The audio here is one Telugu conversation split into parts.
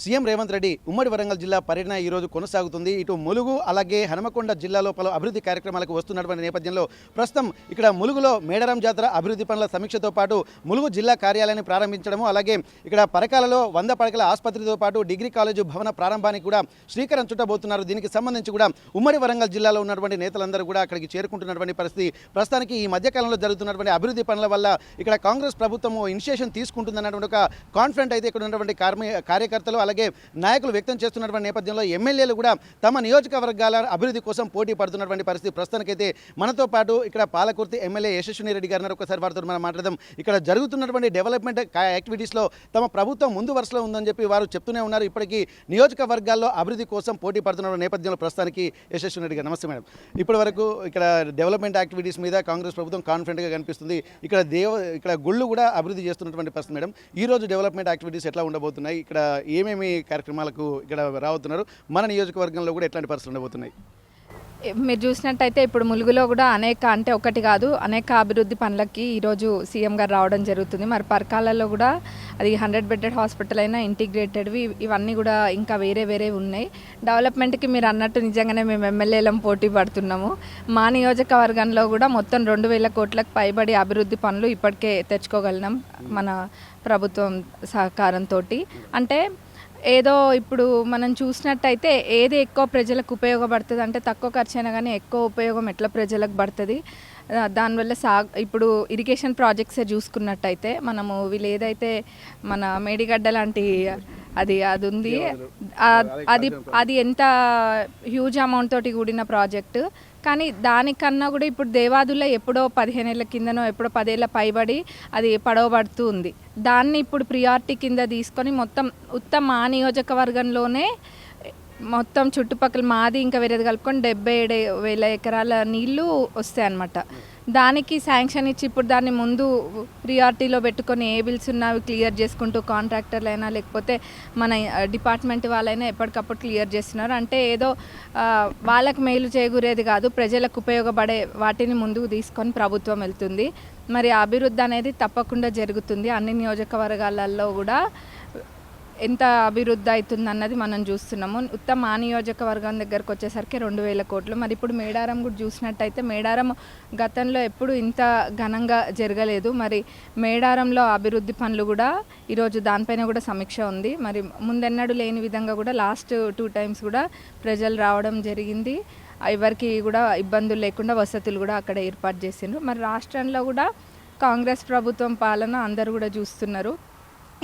సీఎం రేవంత్ రెడ్డి ఉమ్మడి వరంగల్ జిల్లా పర్యటన ఈ రోజు కొనసాగుతుంది. ఇటు ములుగు అలాగే హనుమకొండ జిల్లాలో పలు అభివృద్ధి కార్యక్రమాలకు వస్తున్నటువంటి నేపథ్యంలో ప్రస్తుతం ఇక్కడ ములుగులో మేడారం జాతర అభివృద్ధి పనుల సమీక్షతో పాటు ములుగు జిల్లా కార్యాలయాన్ని ప్రారంభించడము, అలాగే ఇక్కడ పరకాలలో 100 పడకల ఆసుపత్రితో పాటు డిగ్రీ కాలేజు భవన ప్రారంభానికి కూడా శ్రీకారం చుట్టబోతున్నారు. దీనికి సంబంధించి కూడా ఉమ్మడి వరంగల్ జిల్లాలో ఉన్నటువంటి నేతలందరూ కూడా అక్కడికి చేరుకుంటున్నటువంటి పరిస్థితి. ప్రస్తుతానికి ఈ మధ్యకాలంలో జరుగుతున్నటువంటి అభివృద్ధి పనుల వల్ల ఇక్కడ కాంగ్రెస్ ప్రభుత్వం ఇనిషియేషన్ తీసుకుంటుందన్నటువంటి ఒక కాన్ఫిడెంట్ అయితే ఇక్కడ ఉన్నటువంటి కార్యకర్తలు అలాగే నాయకులు వ్యక్తం చేస్తున్నటువంటి నేపథ్యంలో ఎమ్మెల్యేలు కూడా తమ నియోజకవర్గాల అభివృద్ధి కోసం పోటీ పడుతున్నటువంటి పరిస్థితి. ప్రస్తుతానికైతే మనతో పాటు ఇక్కడ పాలకుర్తి ఎమ్మెల్యే యశస్విని రెడ్డి గారు ఒకసారి వారితో మనం మాట్లాడదాం. ఇక్కడ జరుగుతున్నటువంటి డెవలప్మెంట్ యాక్టివిటీస్లో తమ ప్రభుత్వం ముందు వరుసలో ఉందని చెప్పి వారు చెప్తూనే ఉన్నారు. ఇప్పటికీ నియోజకవర్గాల్లో అభివృద్ధి కోసం పోటీ పడుతున్న నేపథ్యంలో ప్రస్తుతానికి యశస్విని రెడ్డి గారు నమస్తే మేడం. ఇప్పటి వరకు ఇక్కడ డెవలప్మెంట్ యాక్టివిటీస్ మీద కాంగ్రెస్ ప్రభుత్వం కాన్ఫిడెంట్గా కనిపిస్తుంది. ఇక్కడ గుళ్ళు కూడా అభివృద్ధి చేస్తున్నటువంటి పరిస్థితి మేడం. ఈ రోజు డెవలప్మెంట్ యాక్టివిటీస్ ఎట్లా ఉండబోతున్నాయి, ఇక్కడ ఏమేమి కార్యక్రమాలకు ఇక్కడ రాబోతున్నారు, మన నియోజకవర్గంలో కూడా ఎట్లాంటి పరిస్థితులు ఉండబోతున్నాయి? మీరు చూసినట్టయితే ఇప్పుడు ములుగులో కూడా ఒకటి కాదు అనేక అభివృద్ధి పనులకి ఈరోజు సీఎం గారు రావడం జరుగుతుంది. మరి పరకాలలో కూడా అది 100 బెడెడ్ హాస్పిటల్ అయినా ఇంటిగ్రేటెడ్వి ఇవన్నీ కూడా ఇంకా వేరే ఉన్నాయి. డెవలప్మెంట్కి మీరు అన్నట్టు నిజంగానే మేము ఎమ్మెల్యేలం పోటీ పడుతున్నాము. మా నియోజకవర్గంలో కూడా మొత్తం 2000 కోట్లకు పైబడి అభివృద్ధి పనులు ఇప్పటికే తెచ్చుకోగలిగినాం మన ప్రభుత్వం సహకారంతో. అంటే ఏదో ఇప్పుడు మనం చూసినట్టయితే ఏది ఎక్కువ ప్రజలకు ఉపయోగపడుతుంది అంటే తక్కువ ఖర్చు అయినా కానీ ఎక్కువ ఉపయోగం ఎట్లా ప్రజలకు పడుతుంది. దానివల్ల ఇప్పుడు ఇరిగేషన్ ప్రాజెక్ట్సే చూసుకున్నట్టయితే మనము వీళ్ళు ఏదైతే మన మేడిగడ్డ లాంటి అది ఉంది, అది ఎంత హ్యూజ్ అమౌంట్ తోటి కూడిన ప్రాజెక్టు. కానీ దానికన్నా కూడా ఇప్పుడు దేవాదుల్లో ఎప్పుడో 15 ఏళ్ళ కిందనో ఎప్పుడో 10 ఏళ్ళ పైబడి అది పడవబడుతూ ఉంది. దాన్ని ఇప్పుడు ప్రియారిటీ కింద తీసుకొని మొత్తం మా నియోజకవర్గంలోనే మొత్తం చుట్టుపక్కల మాది ఇంకా వేరేది కలుపుకొని 77,000 ఎకరాల నీళ్లు వస్తాయి అన్నమాట. దానికి శాంక్షన్ ఇచ్చి ఇప్పుడు దాన్ని ముందు ప్రియారిటీలో పెట్టుకొని ఏ బిల్స్ ఉన్నవి క్లియర్ చేసుకుంటూ కాంట్రాక్టర్లైనా లేకపోతే మన డిపార్ట్మెంట్ వాళ్ళైనా ఎప్పటికప్పుడు క్లియర్ చేస్తున్నారు. అంటే ఏదో వాళ్ళకి మేలు చేకూరేది కాదు, ప్రజలకు ఉపయోగపడే వాటిని ముందుకు తీసుకొని ప్రభుత్వం వెళ్తుంది. మరి అభివృద్ధి అనేది తప్పకుండా జరుగుతుంది. అన్ని నియోజకవర్గాలలో కూడా ఎంత అభివృద్ధి అవుతుంది అన్నది మనం చూస్తున్నాము. మా నియోజకవర్గం దగ్గరకు వచ్చేసరికి 2000 కోట్లు. మరి ఇప్పుడు మేడారం కూడా చూసినట్టయితే మేడారం గతంలో ఎప్పుడు ఇంత ఘనంగా జరగలేదు. మరి మేడారంలో అభివృద్ధి పనులు కూడా ఈరోజు దానిపైన కూడా సమీక్ష ఉంది. మరి ముందెన్నడూ లేని విధంగా కూడా లాస్ట్ 2 టైమ్స్ కూడా ప్రజలు రావడం జరిగింది. ఎవరికి కూడా ఇబ్బందులు లేకుండా వసతులు కూడా అక్కడ ఏర్పాటు చేసిండ్రు. మరి రాష్ట్రంలో కూడా కాంగ్రెస్ ప్రభుత్వం పాలన అందరూ కూడా చూస్తున్నారు.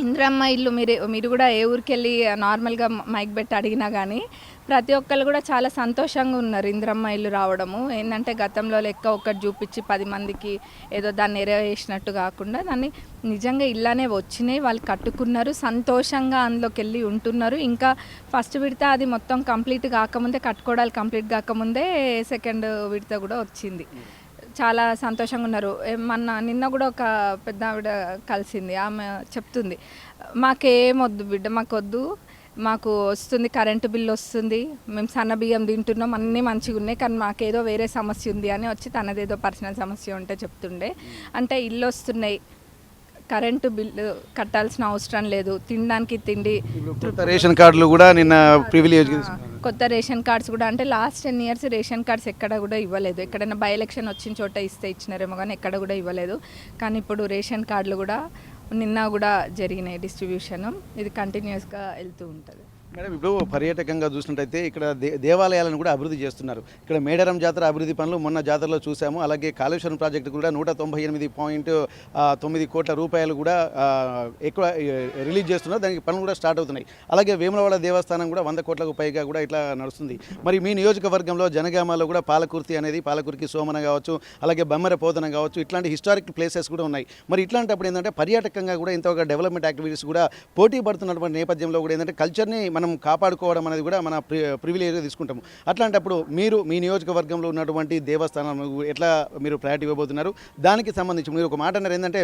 ఇందిరమ్మ ఇల్లు మీరు కూడా ఏ ఊరికి వెళ్ళి నార్మల్గా మైక్ పెట్టి అడిగినా కానీ ప్రతి ఒక్కరు కూడా చాలా సంతోషంగా ఉన్నారు ఇందిరమ్మ ఇల్లు రావడము. ఏంటంటే గతంలో లెక్క ఒక్కటి చూపించి 10 మందికి ఏదో దాన్ని నెరవేర్చినట్టు కాకుండా దాన్ని నిజంగా ఇల్లానే వచ్చినాయి, వాళ్ళు కట్టుకున్నారు, సంతోషంగా అందులోకి వెళ్ళి ఉంటున్నారు. ఇంకా ఫస్ట్ విడత అది మొత్తం కంప్లీట్ కాకముందే, కట్టుకోవడాలు కంప్లీట్ కాకముందే సెకండ్ విడత కూడా వచ్చింది. చాలా సంతోషంగా ఉన్నారు. నిన్న కూడా ఒక పెద్ద ఆవిడ కలిసింది, ఆమె చెప్తుంది మాకేమొద్దు బిడ్డ, మాకు వస్తుంది కరెంటు బిల్లు వస్తుంది, మేము సన్న బియ్యం తింటున్నాం, అన్నీ మంచిగా ఉన్నాయి, కానీ మాకేదో వేరే సమస్య ఉంది అని వచ్చి తనదేదో పర్సనల్ సమస్య ఉంటే చెప్తుండే. అంటే ఇల్లు వస్తున్నాయి, కరెంటు బిల్లు కట్టాల్సిన అవసరం లేదు, తినడానికి తిండి, రేషన్ కార్డులు కూడా నిన్న ప్రివిలేజ్, కొత్త రేషన్ కార్డ్స్ కూడా అంటే లాస్ట్ 10 ఇయర్స్ రేషన్ కార్డ్స్ ఎక్కడ కూడా ఇవ్వలేదు. ఎక్కడైనా బై ఎలక్షన్ వచ్చిన చోట ఇచ్చినారేమో కానీ ఎక్కడ కూడా ఇవ్వలేదు. కానీ ఇప్పుడు రేషన్ కార్డులు కూడా నిన్న కూడా జరిగినాయి డిస్ట్రిబ్యూషన్. ఇది కంటిన్యూస్గా వెళ్తూ ఉంటుంది. మేడం, ఇప్పుడు పర్యాటకంగా చూసినట్టయితే ఇక్కడ దేవాలయాలను కూడా అభివృద్ధి చేస్తున్నారు. ఇక్కడ మేడారం జాతర అభివృద్ధి పనులు మొన్న జాతరలో చూసాము. అలాగే కాళేశ్వరం ప్రాజెక్టు కూడా 198.9 కోట్ల రూపాయలు కూడా ఎక్కువ రిలీజ్ చేస్తున్నారు. దానికి పనులు కూడా స్టార్ట్ అవుతున్నాయి. అలాగే వేములవాడ దేవస్థానం కూడా 100 కోట్లకు పైగా కూడా ఇట్లా నడుస్తుంది. మరి మీ నియోజకవర్గంలో జనగామలో కూడా పాలకుర్తి సోమన కావచ్చు, అలాగే బమ్మెర పోతన కావచ్చు, ఇట్లాంటి హిస్టారిక్ ప్లేసెస్ కూడా ఉన్నాయి. మరి ఇట్లాంటప్పుడు ఏంటంటే పర్యాటకంగా కూడా ఇంత ఒక డెవలప్మెంట్ యాక్టివిటీస్ కూడా పోటీ పడుతున్నటువంటి నేపథ్యంలో కూడా ఏంటంటే కల్చర్ని మనం కాపాడుకోవడం అనేది కూడా మన ప్రివిలేజ్గా తీసుకుంటాము. అట్లాంటప్పుడు మీరు మీ నియోజకవర్గంలో ఉన్నటువంటి దేవస్థానం ఎట్లా మీరు ప్రయారిటీ ఇవ్వబోతున్నారు? దానికి సంబంధించి మీరు ఒక మాట అన్నారు, ఏంటంటే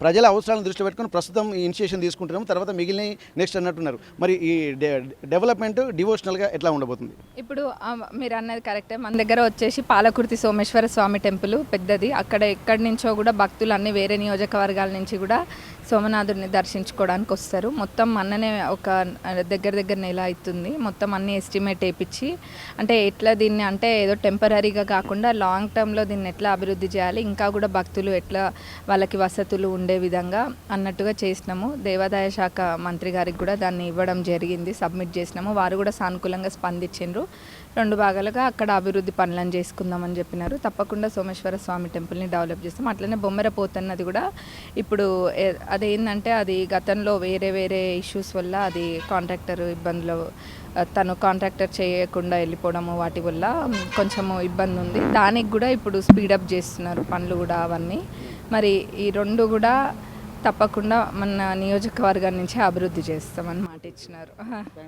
ప్రజల అవసరాలను దృష్టి పెట్టుకుని ప్రస్తుతం ఇనిషియేషన్ తీసుకుంటున్నాము, తర్వాత మిగిలిన నెక్స్ట్ అన్నట్టున్నారు. మరి ఈ డెవలప్మెంట్ డివోషనల్గా ఎట్లా ఉండబోతుంది? ఇప్పుడు మీరు అన్నది కరెక్టే. మన దగ్గర వచ్చేసి పాలకుర్తి సోమేశ్వర స్వామి టెంపుల్ పెద్దది. అక్కడ ఎక్కడి నుంచో కూడా భక్తులు అన్ని వేరే నియోజకవర్గాల నుంచి కూడా సోమనాథుడిని దర్శించుకోవడానికి వస్తారు. మొత్తం అన్ననే ఒక దగ్గర నెల అవుతుంది. మొత్తం అన్ని ఎస్టిమేట్ వేయించి అంటే ఎట్లా దీన్ని అంటే ఏదో టెంపరీగా కాకుండా లాంగ్ టర్మ్లో దీన్ని ఎట్లా అభివృద్ధి చేయాలి, ఇంకా కూడా భక్తులు ఎట్లా వాళ్ళకి వసతులు ఉండే విధంగా అన్నట్టుగా చేసినాము. దేవాదాయ శాఖ మంత్రి గారికి కూడా దాన్ని ఇవ్వడం జరిగింది, సబ్మిట్ చేసినాము. వారు కూడా సానుకూలంగా స్పందించిండ్రు. 2 భాగాలుగా అక్కడ అభివృద్ధి పనులను చేసుకుందామని చెప్పినారు. తప్పకుండా సోమేశ్వర స్వామి టెంపుల్ని డెవలప్ చేస్తాం. అట్లనే బొమ్మెర పోతన్నది కూడా ఇప్పుడు అదేంటంటే అది గతంలో వేరే ఇష్యూస్ వల్ల అది కాంట్రాక్టర్ ఇబ్బందులు, తను కాంట్రాక్టర్ చేయకుండా వెళ్ళిపోవడము వాటి వల్ల కొంచెము ఇబ్బంది ఉంది. దానికి కూడా ఇప్పుడు స్పీడప్ చేస్తున్నారు పనులు కూడా అవన్నీ. మరి ఈ 2 కూడా తప్పకుండా మన నియోజకవర్గం నుంచి అభివృద్ధి చేస్తామని మాట ఇచ్చినారు.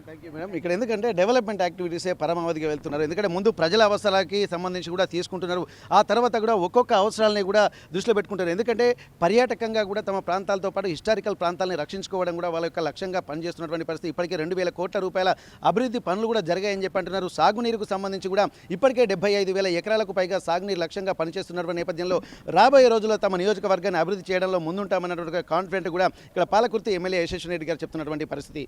Thank you madam. ఇక్కడ ఎందుకంటే డెవలప్మెంట్ యాక్టివిటీసే పరమావధిగా వెళ్తున్నారు. ఎందుకంటే ముందు ప్రజల అవసరాలకి సంబంధించి కూడా తీసుకుంటున్నారు. ఆ తర్వాత కూడా ఒక్కొక్క అవసరాలని కూడా దృష్టిలో పెట్టుకుంటారు. ఎందుకంటే పర్యాటకంగా కూడా తమ ప్రాంతాలతో పాటు హిస్టారికల్ ప్రాంతాలని రక్షించుకోవడం కూడా వాళ్ళ యొక్క లక్ష్యంగా పనిచేస్తున్నటువంటి పరిస్థితి. ఇప్పటికే 2,000 కోట్ల రూపాయల అభివృద్ధి పనులు కూడా జరిగాయని చెప్పి అంటున్నారు. సాగునీరుకు సంబంధించి కూడా ఇప్పటికే 75,000 ఎకరాలకు పైగా సాగునీరు లక్ష్యంగా పనిచేస్తున్నటువంటి నేపథ్యంలో రాబోయే రోజుల్లో తమ నియోజకవర్గాన్ని అభివృద్ధి చేయడంలో ముందుంటామన్నటువంటి కాన్ఫిడెంట్ కూడా ఇక్కడ పాలకుర్తి ఎమ్మెల్యే యశస్వి రెడ్డి గారు చెప్తున్నటువంటి పరిస్థితి.